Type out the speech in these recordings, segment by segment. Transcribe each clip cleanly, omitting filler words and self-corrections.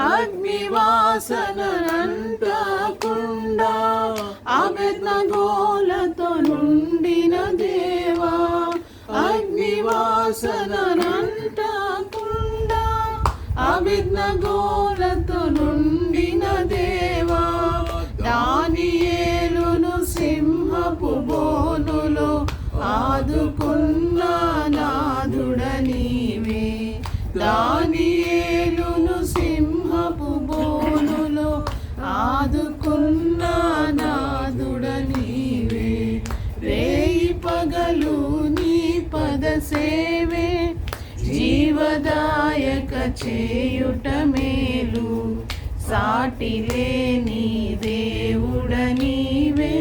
అగ్నివాసనంటకుండా అబేద్నెగోలతో నుండిన దేవా, అగ్నివాసనంటకుండా అబేద్నెగోలతో నుండిన దేవా, దానియేలును సింహపు బోనులో ఆదుకున్న నాథుడ నీవే, దానియేలును సింహపు బోనులో ఆదుకున్న నాథుడ నీవే. రేయి పగలు నీ పద సేవే జీవదాయక చేయుట మేలు, సాటిలేని దేవుడ నీవే,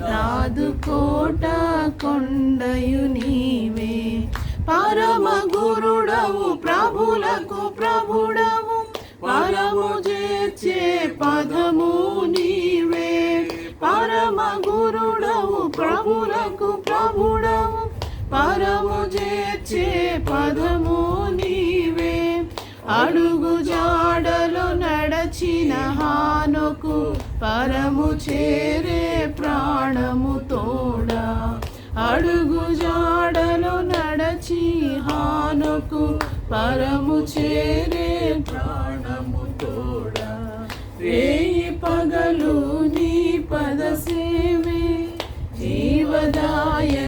నాదు కోట కొండయు నీవే. పరమ గురుడవు ప్రభులకు ప్రభుడవు, పరము చేర్చే పదము నీవే. పరమ గురుడవు ప్రభులకు ప్రభుడవు, పరము చేర్చే పదము నీవే. అడుగు జాడలు నడచిన హానోకు పరము చేరే ప్రాణము తోడా, అడుగు జాడలు నడచి హానోకు పరము చేరే ప్రాణము తోడా. రేయి పగలు నీ పద సేవే జీవదాయ